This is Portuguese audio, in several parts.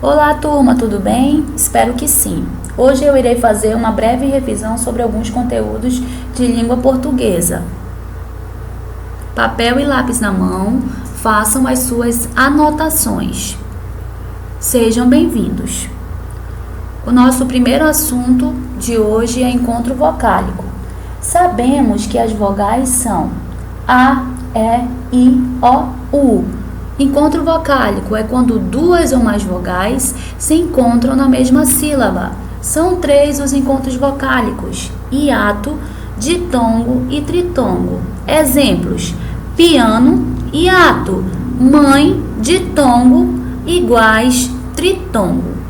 Olá, turma, tudo bem? Espero que sim. Hoje eu irei fazer uma breve revisão sobre alguns conteúdos de língua portuguesa. Papel e lápis na mão, façam as suas anotações. Sejam bem-vindos. O nosso primeiro assunto de hoje é encontro vocálico. Sabemos que as vogais são A, E, I, O, U. Encontro vocálico é quando duas ou mais vogais se encontram na mesma sílaba. São 3 os encontros vocálicos: hiato, ditongo e tritongo. Exemplos: piano, hiato; mãe, ditongo, iguais, tritongo.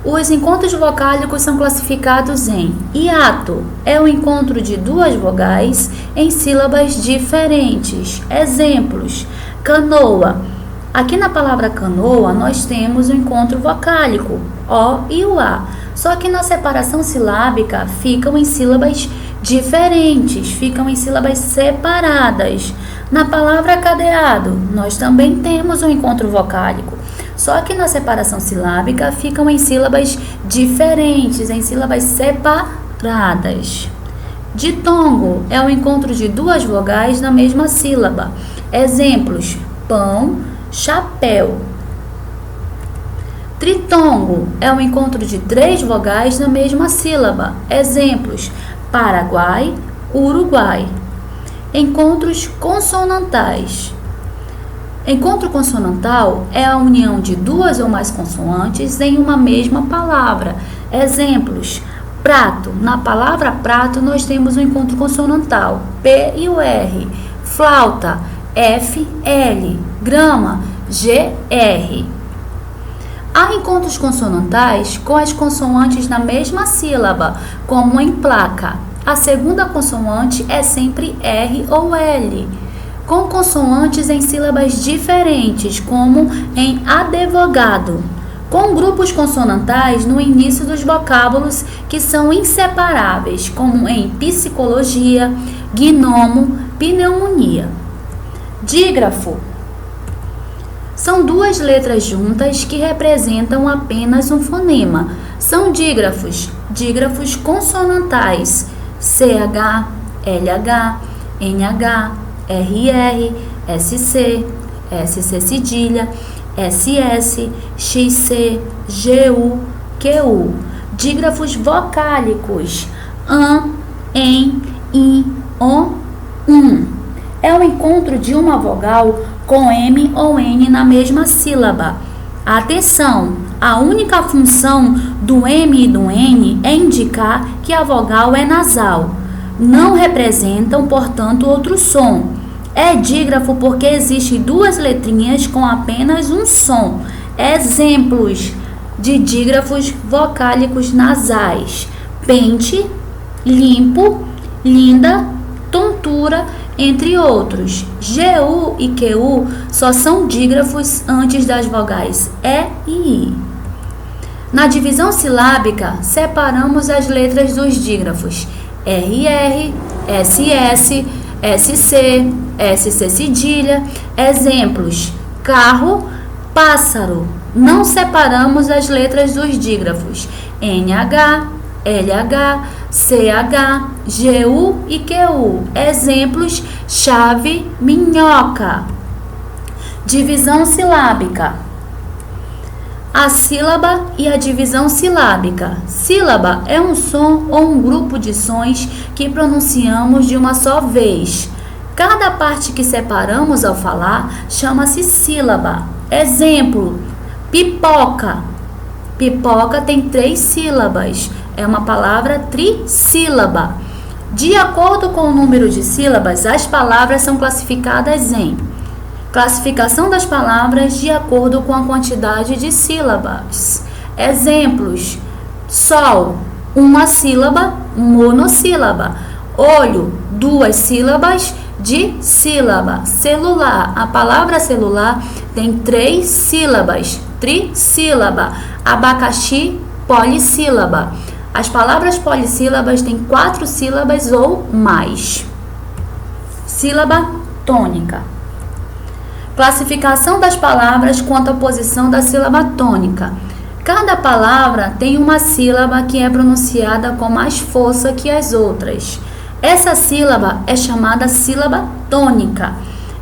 Os encontros vocálicos são classificados em hiato, é o encontro de duas vogais em sílabas diferentes. Exemplos: canoa. Aqui na palavra canoa nós temos o encontro vocálico, O e o A, só que na separação silábica ficam em sílabas diferentes, ficam em sílabas separadas. Na palavra cadeado nós também temos um encontro vocálico, só que na separação silábica ficam em sílabas diferentes, em sílabas separadas. Ditongo é o encontro de duas vogais na mesma sílaba. Exemplos: pão, chapéu. Tritongo é o encontro de 3 vogais na mesma sílaba. Exemplos: Paraguai, Uruguai. Encontros consonantais. Encontro consonantal é a união de duas ou mais consoantes em uma mesma palavra. Exemplos: prato. Na palavra prato nós temos o encontro consonantal, P e o R. Flauta, F, L. Grama, G, R. Há encontros consonantais com as consoantes na mesma sílaba, como em placa. A segunda consoante é sempre R ou L. Com consoantes em sílabas diferentes, como em advogado. Com grupos consonantais no início dos vocábulos que são inseparáveis, como em psicologia, gnomo, pneumonia. Dígrafo. São 2 letras juntas que representam apenas um fonema. São dígrafos. Dígrafos consonantais: CH, LH, NH, RR, SC, SC cedilha, SS, XC, GU, QU. Dígrafos vocálicos: AN, EN, IN, ON, é o encontro de uma vogal com M ou N na mesma sílaba. Atenção! A única função do M e do N é indicar que a vogal é nasal. Não representam, portanto, outro som. É dígrafo porque existem 2 letrinhas com apenas um som. Exemplos de dígrafos vocálicos nasais: pente, limpo, linda, tontura, entre outros. GU e QU só são dígrafos antes das vogais E e I. Na divisão silábica, separamos as letras dos dígrafos: RR, SS, SC, SC cedilha. Exemplos: carro, pássaro. Não separamos as letras dos dígrafos: NH, LH, CH, GU e QU. Exemplos: chave, minhoca. Divisão silábica. A sílaba e a divisão silábica. Sílaba é um som ou um grupo de sons que pronunciamos de uma só vez. Cada parte que separamos ao falar chama-se sílaba. Exemplo: pipoca. Pipoca tem 3 sílabas. É uma palavra trissílaba. De acordo com o número de sílabas, as palavras são classificadas em classificação das palavras de acordo com a quantidade de sílabas. Exemplos: sol, 1 sílaba, monossílaba. Olho, 2 sílabas, dissílaba. Celular, a palavra celular tem 3 sílabas, trissílaba. Abacaxi, polissílaba. As palavras polissílabas têm 4 sílabas ou mais. Sílaba tônica. Classificação das palavras quanto à posição da sílaba tônica. Cada palavra tem uma sílaba que é pronunciada com mais força que as outras. Essa sílaba é chamada sílaba tônica.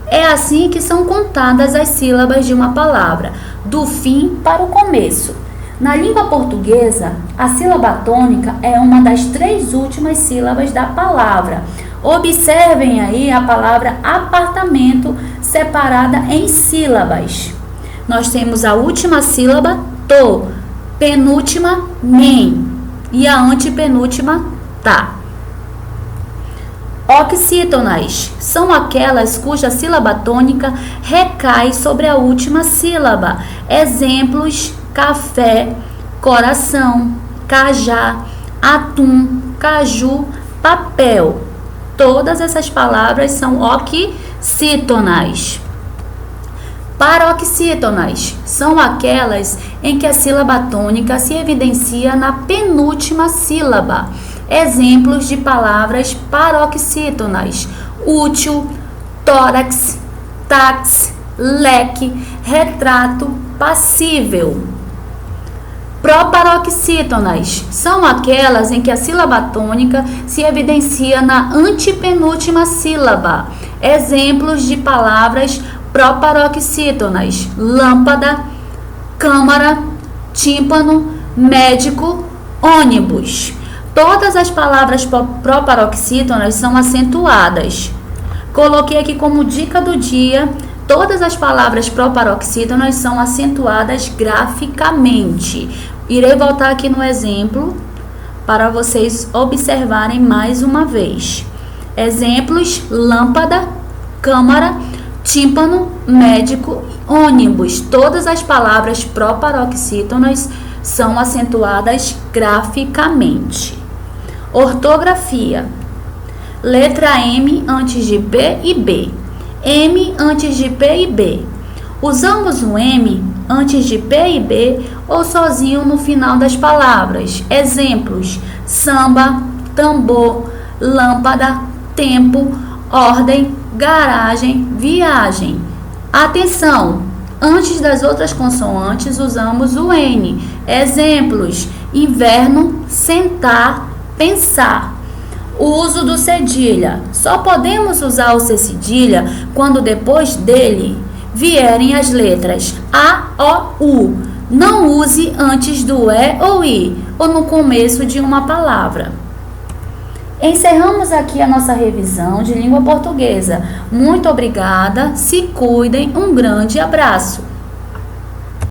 É assim que são contadas as sílabas de uma palavra, do fim para o começo. Na língua portuguesa, a sílaba tônica é uma das 3 últimas sílabas da palavra. Observem aí a palavra apartamento separada em sílabas. Nós temos a última sílaba to, penúltima nem e a antepenúltima tá. Oxítonas são aquelas cuja sílaba tônica recai sobre a última sílaba. Exemplos: café, coração, cajá, atum, caju, papel. Todas essas palavras são oxítonas. Paroxítonas são aquelas em que a sílaba tônica se evidencia na penúltima sílaba. Exemplos de palavras paroxítonas: útil, tórax, táxi, leque, retrato, passível. Proparoxítonas são aquelas em que a sílaba tônica se evidencia na antepenúltima sílaba. Exemplos de palavras proparoxítonas: lâmpada, câmara, tímpano, médico, ônibus. Todas as palavras proparoxítonas são acentuadas. Coloquei aqui como dica do dia: todas as palavras proparoxítonas são acentuadas graficamente. Irei voltar aqui no exemplo para vocês observarem mais uma vez. Exemplos: lâmpada, câmara, tímpano, médico, ônibus. Todas as palavras proparoxítonas são acentuadas graficamente. Ortografia: letra M antes de P e B, M antes de P e B. Usamos o M antes de P e B ou sozinho no final das palavras. Exemplos: samba, tambor, lâmpada, tempo, ordem, garagem, viagem. Atenção! Antes das outras consoantes usamos o N. Exemplos: inverno, sentar, pensar. O uso do cedilha: só podemos usar o C cedilha quando depois dele vierem as letras A, O, U. Não use antes do E ou I ou no começo de uma palavra. Encerramos aqui a nossa revisão de língua portuguesa. Muito obrigada, se cuidem, um grande abraço.